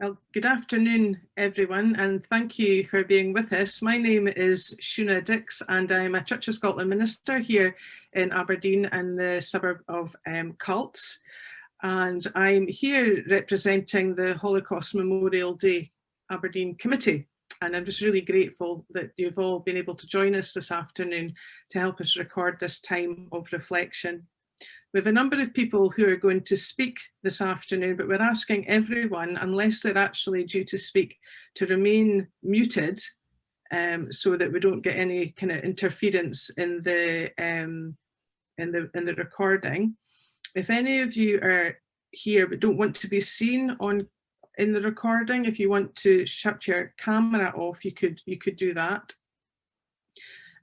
Well, good afternoon, everyone, and thank you for being with us. My name is Shuna and I'm a Church of Scotland minister here in Aberdeen in the suburb of Cults. And I'm here representing the Holocaust Memorial Day Aberdeen Committee. And I'm just really grateful that you've all been able to join us this afternoon to help us record this time of reflection. We have a number of people who are going to speak this afternoon, but we're asking everyone, unless they're actually due to speak, to remain muted so that we don't get any kind of interference in the recording. If any of you are here but don't want to be seen in the recording, if you want to shut your camera off, you could do that.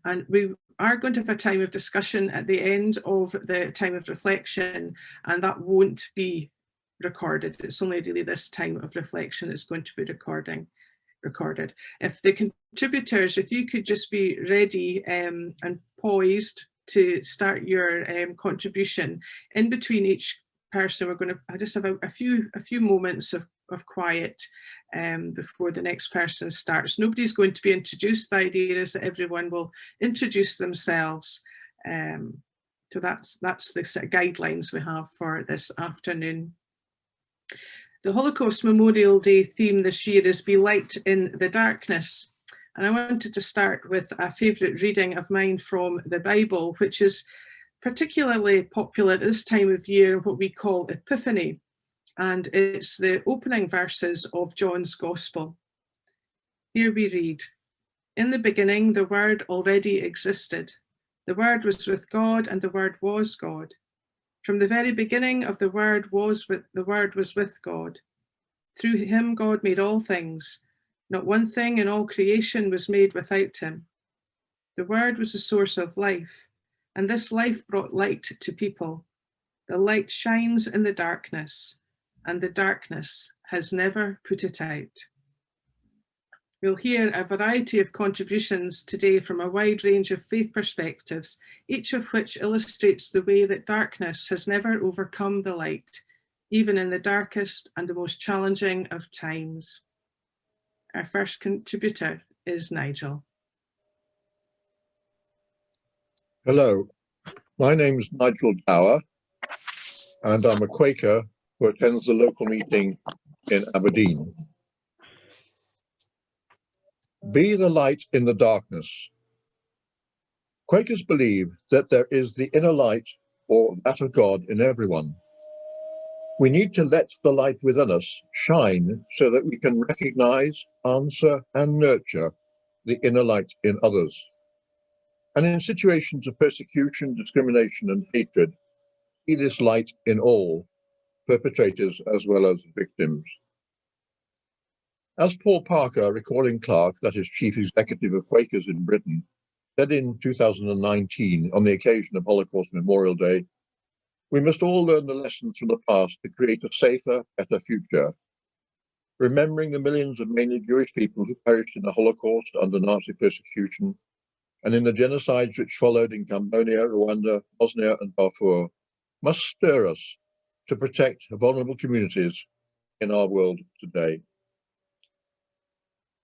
And we are going to have a time of discussion at the end of the time of reflection, and that won't be recorded. It's only really this time of reflection that's going to be recorded. If the contributors, if you could just be ready and poised to start your contribution. In between each person, we're going to just have a few moments of quiet before the next person starts. Nobody's going to be introduced. The idea is that everyone will introduce themselves. So that's the sort of guidelines we have for this afternoon. The Holocaust Memorial Day theme this year is Be Light in the Darkness. And I wanted to start with a favourite reading of mine from the Bible, which is particularly popular at this time of year, what we call Epiphany. And it's the opening verses of John's Gospel. Here we read, "In the beginning, the Word already existed. The Word was with God, and the Word was God. From the very beginning of the Word was with God. Through him, God made all things. Not one thing in all creation was made without him. The Word was the source of life, and this life brought light to people. The light shines in the darkness, and the darkness has never put it out." We'll hear a variety of contributions today from a wide range of faith perspectives, each of which illustrates the way that darkness has never overcome the light, even in the darkest and the most challenging of times. Our first contributor is Nigel. Hello, my name is Nigel Dower, and I'm a Quaker who attends the local meeting in Aberdeen. Be the light in the darkness. Quakers believe that there is the inner light, or that of God, in everyone. We need to let the light within us shine so that we can recognize, answer, and nurture the inner light in others. And in situations of persecution, discrimination, and hatred, see this light in all, perpetrators as well as victims. As Paul Parker, recording clerk, that is Chief Executive of Quakers in Britain, said in 2019 on the occasion of Holocaust Memorial Day, we must all learn the lessons from the past to create a safer, better future. Remembering the millions of mainly Jewish people who perished in the Holocaust under Nazi persecution and in the genocides which followed in Cambodia, Rwanda, Bosnia, and Darfur must stir us to protect vulnerable communities in our world today.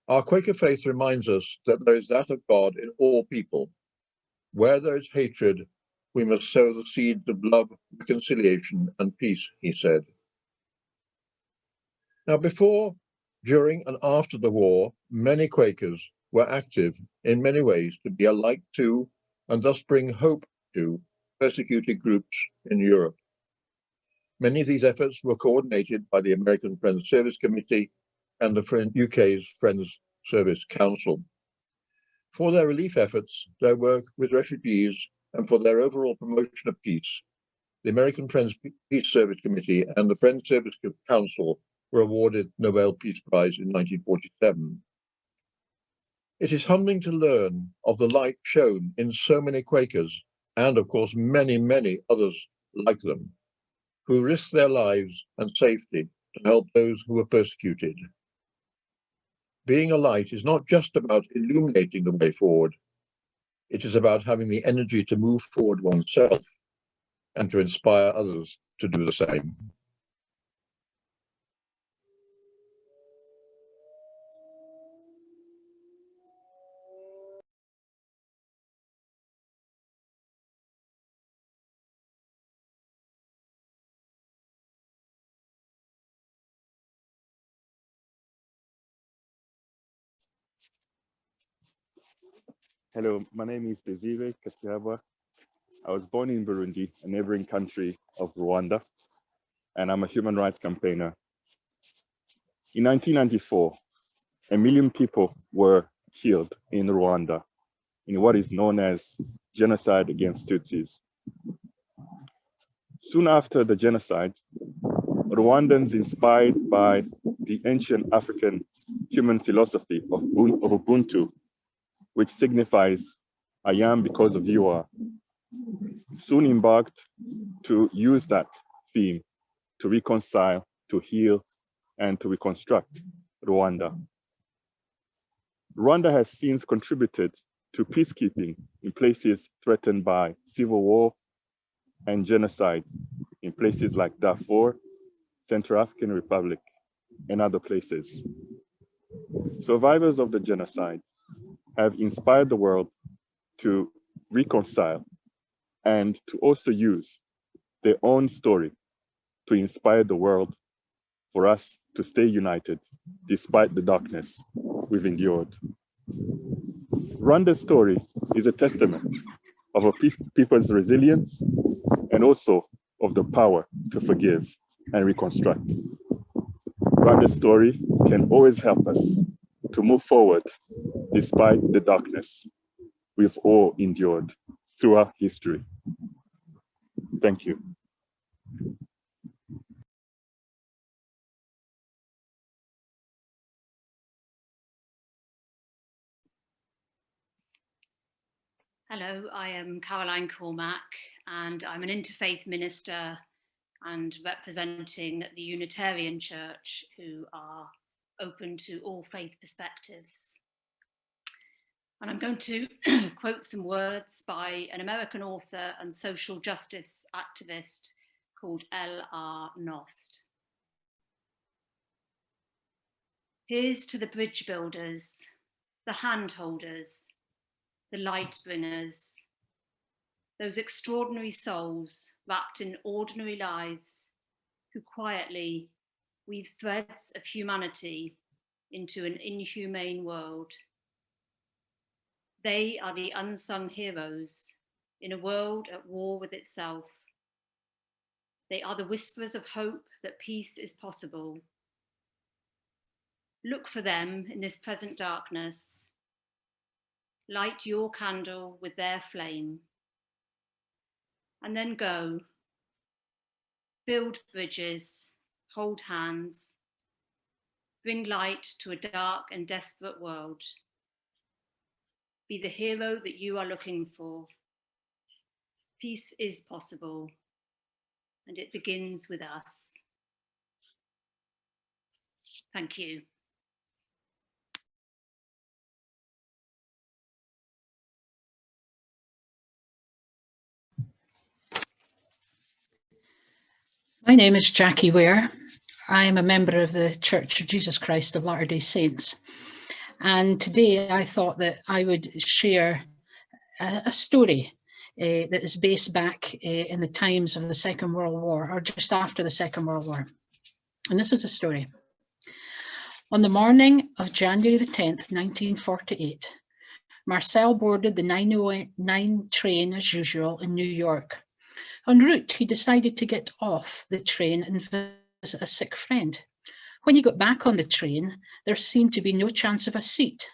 Our Quaker faith reminds us that there is that of God in all people. Where there is hatred, we must sow the seeds of love, reconciliation, and peace, he said. Now, before, during, and after the war, many Quakers were active in many ways to be a light to, and thus bring hope to, persecuted groups in Europe. Many of these efforts were coordinated by the American Friends Service Committee and the UK's Friends Service Council. For their relief efforts, their work with refugees, and for their overall promotion of peace, the American Friends Peace Service Committee and the Friends Service Council were awarded Nobel Peace Prize in 1947. It is humbling to learn of the light shown in so many Quakers, and of course many, many others like them, who risked their lives and safety to help those who were persecuted. Being a light is not just about illuminating the way forward. It is about having the energy to move forward oneself and to inspire others to do the same. Hello, my name is Desire Katiaba. I was born in Burundi, a neighboring country of Rwanda, and I'm a human rights campaigner. In 1994, 1 million people were killed in Rwanda in what is known as genocide against Tutsis. Soon after the genocide, Rwandans, inspired by the ancient African human philosophy of Ubuntu, which signifies I am because of you are, soon embarked to use that theme to reconcile, to heal, and to reconstruct Rwanda. Rwanda has since contributed to peacekeeping in places threatened by civil war and genocide in places like Darfur, Central African Republic, and other places. Survivors of the genocide have inspired the world to reconcile and to also use their own story to inspire the world for us to stay united despite the darkness we've endured. Rwanda's story is a testament of a people's resilience and also of the power to forgive and reconstruct. Rwanda's story can always help us to move forward despite the darkness we've all endured throughout history. Thank you. Hello, I am Caroline Cormack, and I'm an interfaith minister and representing the Unitarian Church, who are open to all faith perspectives. And I'm going to quote some words by an American author and social justice activist called L.R. Nost. Here's to the bridge builders, the hand holders, the light bringers, those extraordinary souls wrapped in ordinary lives who quietly weave threads of humanity into an inhumane world. They are the unsung heroes in a world at war with itself. They are the whisperers of hope that peace is possible. Look for them in this present darkness. Light your candle with their flame. And then go. Build bridges, hold hands. Bring light to a dark and desperate world. Be the hero that you are looking for. Peace is possible, and it begins with us. Thank you. My name is Jacky Ware. I am a member of the Church of Jesus Christ of Latter-day Saints. And today I thought that I would share a story that is based back in the times of the Second World War, or just after the Second World War. And this is a story. On the morning of January the 10th, 1948, Marcel boarded the 909 train as usual in New York. En route, he decided to get off the train and visit a sick friend. When he got back on the train, there seemed to be no chance of a seat.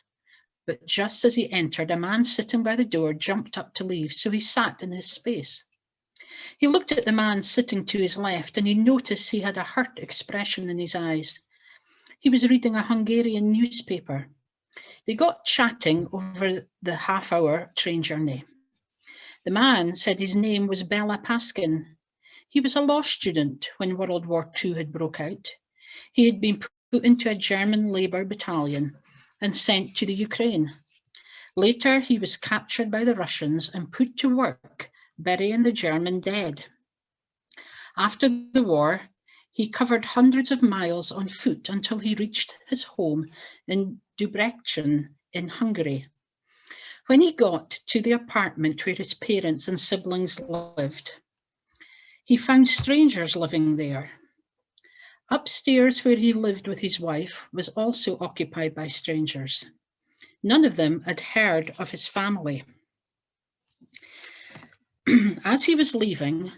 But just as he entered, a man sitting by the door jumped up to leave, so he sat in his space. He looked at the man sitting to his left, and he noticed he had a hurt expression in his eyes. He was reading a Hungarian newspaper. They got chatting over the half-hour train journey. The man said his name was Bela Paskin. He was a law student when World War II had broke out. He had been put into a German Labour battalion and sent to the Ukraine. Later, he was captured by the Russians and put to work burying the German dead. After the war, he covered hundreds of miles on foot until he reached his home in Debrecen in Hungary. When he got to the apartment where his parents and siblings lived, he found strangers living there. Upstairs, where he lived with his wife, was also occupied by strangers. None of them had heard of his family. As he was leaving,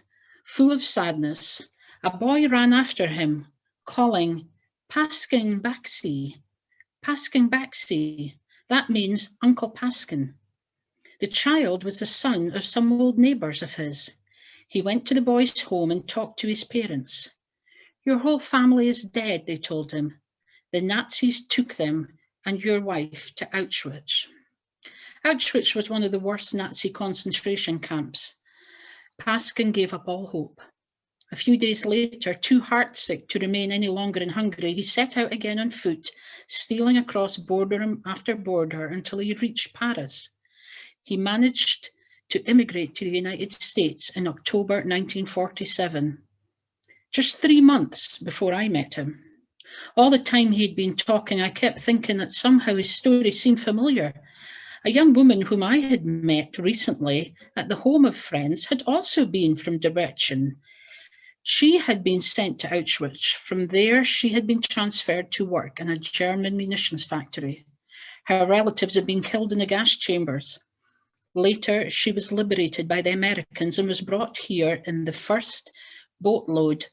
full of sadness, a boy ran after him, calling, "Paskin Baxi, Paskin Baxi." That means Uncle Paskin. The child was the son of some old neighbours of his. He went to the boy's home and talked to his parents. "Your whole family is dead," they told him. "The Nazis took them and your wife to Auschwitz." Auschwitz was one of the worst Nazi concentration camps. Paskin gave up all hope. A few days later, too heartsick to remain any longer in Hungary, he set out again on foot, stealing across border after border until he reached Paris. He managed to immigrate to the United States in October 1947, just 3 months before I met him. All the time he'd been talking, I kept thinking that somehow his story seemed familiar. A young woman whom I had met recently at the home of friends had also been from Debrecen. She had been sent to Auschwitz. From there, she had been transferred to work in a German munitions factory. Her relatives had been killed in the gas chambers. Later, she was liberated by the Americans and was brought here in the first boatload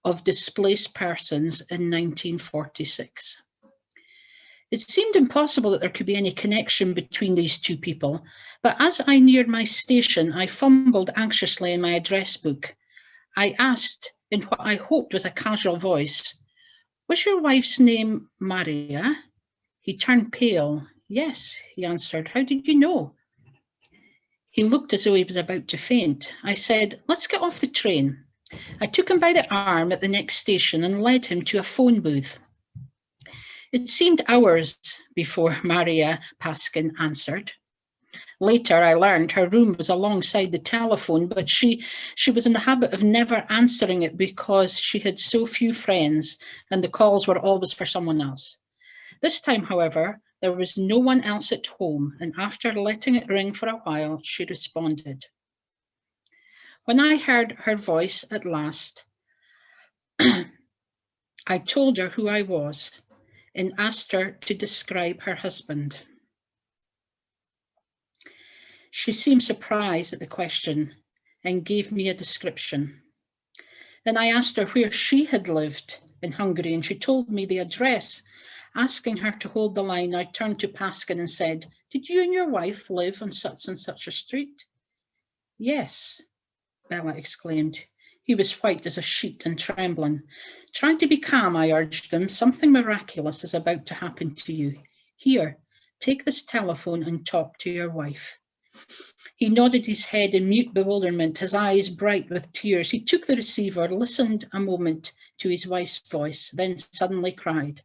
of displaced persons in 1946. It seemed impossible that there could be any connection between these two people, but as I neared my station, I fumbled anxiously in my address book. I asked, in what I hoped was a casual voice, "Was your wife's name Maria?" He turned pale. "Yes," he answered. "How did you know?" He looked as though he was about to faint. I said, "Let's get off the train." I took him by the arm at the next station and led him to a phone booth. It seemed hours before Maria Paskin answered. Later, I learned her room was alongside the telephone, but she was in the habit of never answering it because she had so few friends and the calls were always for someone else. This time, however, there was no one else at home, and after letting it ring for a while, she responded. When I heard her voice at last, I told her who I was and asked her to describe her husband. She seemed surprised at the question and gave me a description. Then I asked her where she had lived in Hungary, and she told me the address. Asking her to hold the line, I turned to Paskin and said, "Did you and your wife live on such and such a street?" "Yes," Bella exclaimed. He was white as a sheet and trembling. "Try to be calm," I urged him. "Something miraculous is about to happen to you. Here, take this telephone and talk to your wife." He nodded his head in mute bewilderment, his eyes bright with tears. He took the receiver, listened a moment to his wife's voice, then suddenly cried,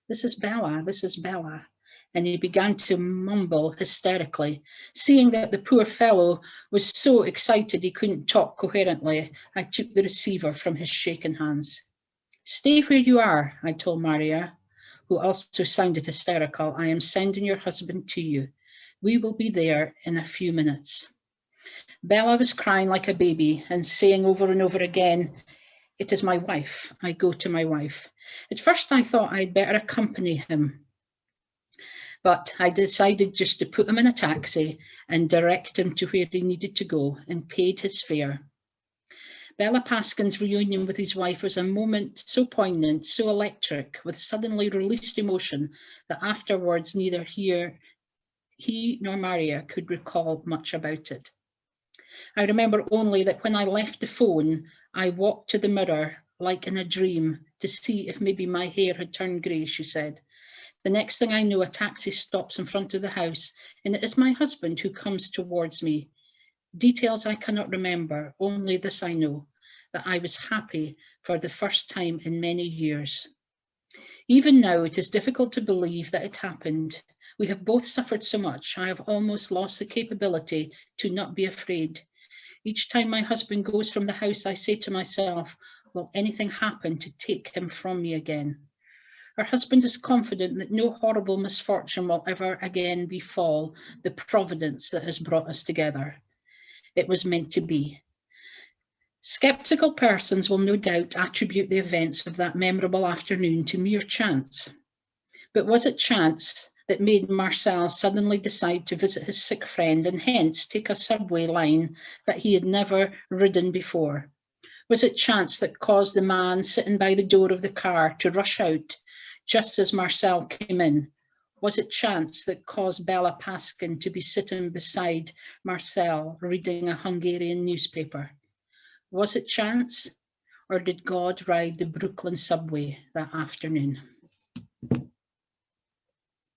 "This is Bella, this is Bella." And he began to mumble hysterically. Seeing that the poor fellow was so excited he couldn't talk coherently, I took the receiver from his shaking hands. "Stay where you are," I told Maria, who also sounded hysterical. "I am sending your husband to you. We will be there in a few minutes." Bella was crying like a baby and saying over and over again, "It is my wife. I go to my wife." At first I thought I'd better accompany him, but I decided just to put him in a taxi and direct him to where he needed to go and paid his fare. Bella Paskin's reunion with his wife was a moment so poignant, so electric, with suddenly released emotion that afterwards neither he nor Maria could recall much about it. I remember only that when I left the phone, I walked to the mirror like in a dream to see if maybe my hair had turned grey, she said. The next thing I know, a taxi stops in front of the house, and it is my husband who comes towards me. Details I cannot remember, only this I know, that I was happy for the first time in many years. Even now, it is difficult to believe that it happened. We have both suffered so much. I have almost lost the capability to not be afraid. Each time my husband goes from the house, I say to myself, will anything happen to take him from me again? Her husband is confident that no horrible misfortune will ever again befall the providence that has brought us together. It was meant to be. Skeptical persons will no doubt attribute the events of that memorable afternoon to mere chance. But was it chance that made Marcel suddenly decide to visit his sick friend and hence take a subway line that he had never ridden before? Was it chance that caused the man sitting by the door of the car to rush out just as Marcel came in? Was it chance that caused Bella Paskin to be sitting beside Marcel reading a Hungarian newspaper? Was it chance, or did God ride the Brooklyn subway that afternoon?